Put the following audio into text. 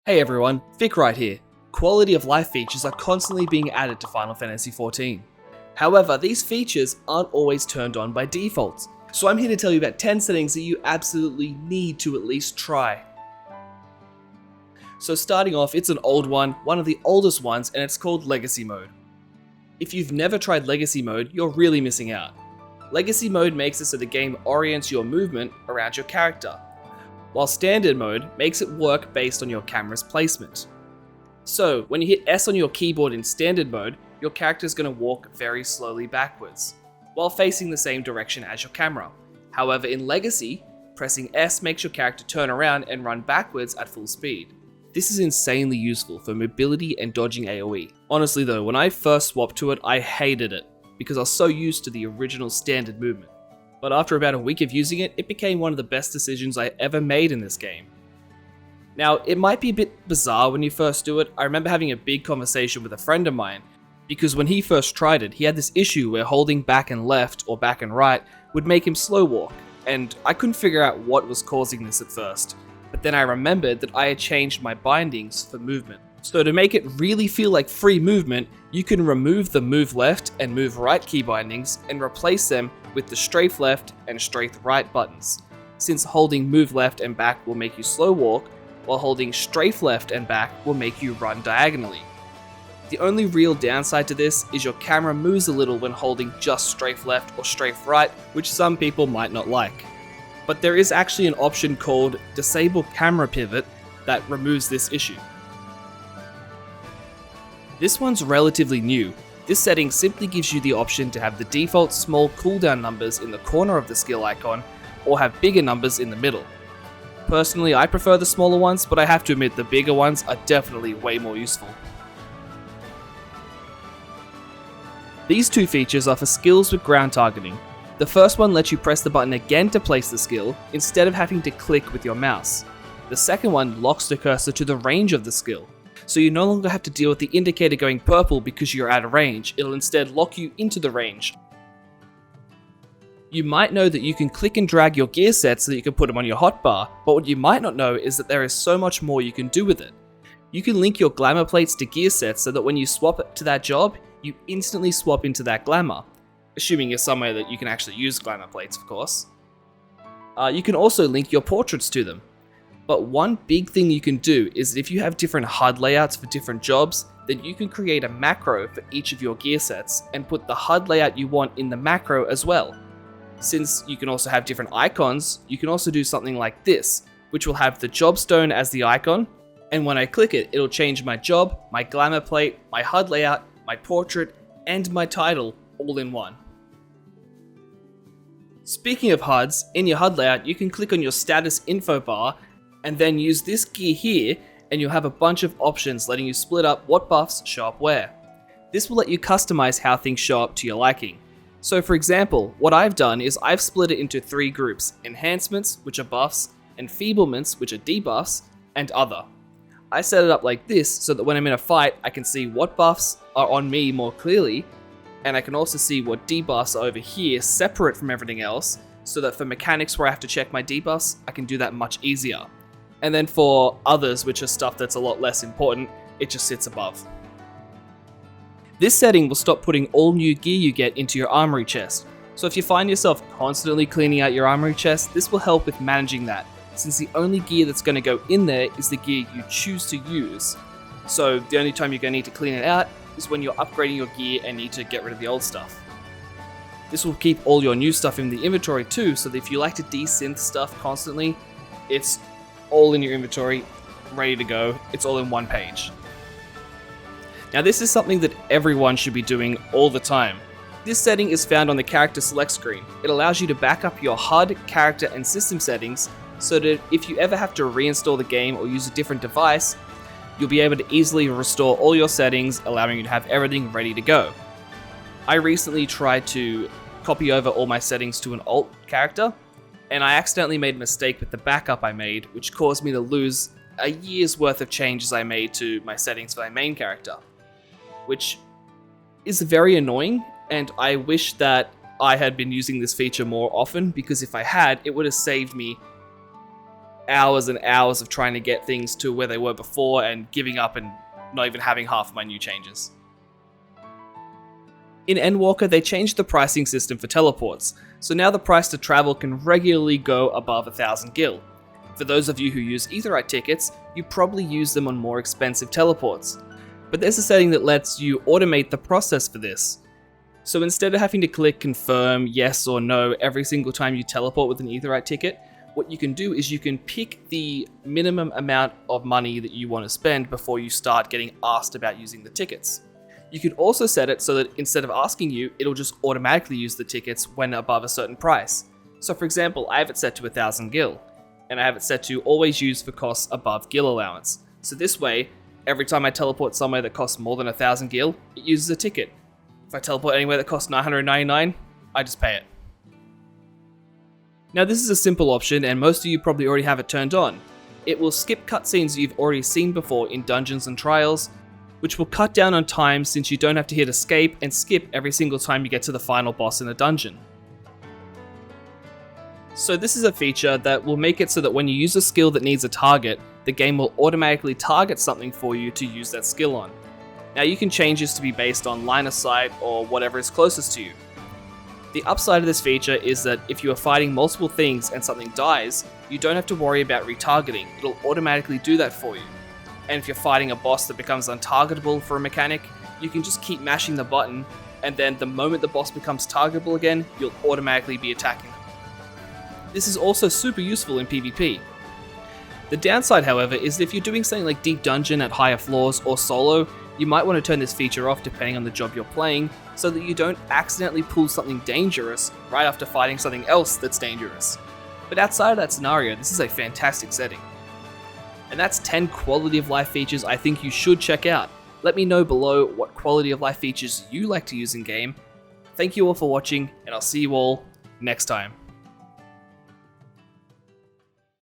Hey everyone, Vic right here. Quality of life features are constantly being added to Final Fantasy XIV. However, these features aren't always turned on by default, so I'm here to tell you about 10 settings that you absolutely need to at least try. So starting off, it's an old one of the oldest ones, and it's called Legacy Mode. If you've never tried Legacy Mode, you're really missing out. Legacy Mode makes it so the game orients your movement around your character, while Standard Mode makes it work based on your camera's placement. So, when you hit S on your keyboard in Standard Mode, your character is going to walk very slowly backwards, while facing the same direction as your camera. However, in Legacy, pressing S makes your character turn around and run backwards at full speed. This is insanely useful for mobility and dodging AoE. Honestly though, when I first swapped to it, I hated it, because I was so used to the original standard movement. But after about a week of using it, it became one of the best decisions I ever made in this game. Now, it might be a bit bizarre when you first do it. I remember having a big conversation with a friend of mine, because when he first tried it, he had this issue where holding back and left or back and right would make him slow walk, and I couldn't figure out what was causing this at first. But then I remembered that I had changed my bindings for movement. So to make it really feel like free movement, you can remove the move left and move right key bindings and replace them with the strafe left and strafe right buttons, since holding move left and back will make you slow walk, while holding strafe left and back will make you run diagonally. The only real downside to this is your camera moves a little when holding just strafe left or strafe right, which some people might not like. But there is actually an option called Disable Camera Pivot that removes this issue. This one's relatively new. This setting simply gives you the option to have the default small cooldown numbers in the corner of the skill icon, or have bigger numbers in the middle. Personally, I prefer the smaller ones, but I have to admit the bigger ones are definitely way more useful. These two features are for skills with ground targeting. The first one lets you press the button again to place the skill, instead of having to click with your mouse. The second one locks the cursor to the range of the skill, so you no longer have to deal with the indicator going purple because you're out of range. It'll instead lock you into the range. You might know that you can click and drag your gear sets so that you can put them on your hotbar, but what you might not know is that there is so much more you can do with it. You can link your glamour plates to gear sets so that when you swap to that job, you instantly swap into that glamour. Assuming you're somewhere that you can actually use glamour plates, of course. You can also link your portraits to them. But one big thing you can do is that if you have different HUD layouts for different jobs, then you can create a macro for each of your gear sets and put the HUD layout you want in the macro as well. Since you can also have different icons, you can also do something like this, which will have the job stone as the icon, and when I click it, it'll change my job, my glamour plate, my HUD layout, my portrait, and my title all in one. Speaking of HUDs, in your HUD layout, you can click on your status info bar and then use this gear here, and you'll have a bunch of options letting you split up what buffs show up where. This will let you customize how things show up to your liking. So for example, what I've done is I've split it into 3 groups: enhancements, which are buffs, enfeeblements, which are debuffs, and other. I set it up like this so that when I'm in a fight, I can see what buffs are on me more clearly, and I can also see what debuffs are over here separate from everything else, so that for mechanics where I have to check my debuffs, I can do that much easier. And then for others, which are stuff that's a lot less important, it just sits above. This setting will stop putting all new gear you get into your armory chest. So if you find yourself constantly cleaning out your armory chest, this will help with managing that, since the only gear that's going to go in there is the gear you choose to use. So the only time you're going to need to clean it out is when you're upgrading your gear and need to get rid of the old stuff. This will keep all your new stuff in the inventory too, so that if you like to desynth stuff constantly, it's all in your inventory, ready to go. It's all in one page. Now this is something that everyone should be doing all the time. This setting is found on the character select screen. It allows you to back up your HUD, character, and system settings so that if you ever have to reinstall the game or use a different device, you'll be able to easily restore all your settings, allowing you to have everything ready to go. I recently tried to copy over all my settings to an alt character, and I accidentally made a mistake with the backup I made, which caused me to lose a year's worth of changes I made to my settings for my main character, which is very annoying, and I wish that I had been using this feature more often, because if I had, it would have saved me hours and hours of trying to get things to where they were before and giving up and not even having half my new changes. In Endwalker, they changed the pricing system for teleports, so now the price to travel can regularly go above 1,000 gil. For those of you who use Aetheryte tickets, you probably use them on more expensive teleports. But there's a setting that lets you automate the process for this. So instead of having to click confirm, yes or no every single time you teleport with an Aetheryte ticket, what you can do is you can pick the minimum amount of money that you want to spend before you start getting asked about using the tickets. You can also set it so that instead of asking you, it'll just automatically use the tickets when above a certain price. So for example, I have it set to 1,000 gil, and I have it set to always use for costs above gil allowance. So this way, every time I teleport somewhere that costs more than 1,000 gil, it uses a ticket. If I teleport anywhere that costs 999, I just pay it. Now this is a simple option, and most of you probably already have it turned on. It will skip cutscenes you've already seen before in dungeons and trials, which will cut down on time since you don't have to hit escape and skip every single time you get to the final boss in a dungeon. So this is a feature that will make it so that when you use a skill that needs a target, the game will automatically target something for you to use that skill on. Now you can change this to be based on line of sight or whatever is closest to you. The upside of this feature is that if you are fighting multiple things and something dies, you don't have to worry about retargeting, it'll automatically do that for you. And if you're fighting a boss that becomes untargetable for a mechanic, you can just keep mashing the button, and then the moment the boss becomes targetable again, you'll automatically be attacking them. This is also super useful in PvP. The downside, however, is that if you're doing something like Deep Dungeon at higher floors or solo, you might want to turn this feature off depending on the job you're playing, so that you don't accidentally pull something dangerous right after fighting something else that's dangerous. But outside of that scenario, this is a fantastic setting. And that's 10 quality of life features I think you should check out. Let me know below what quality of life features you like to use in game. Thank you all for watching, and I'll see you all next time.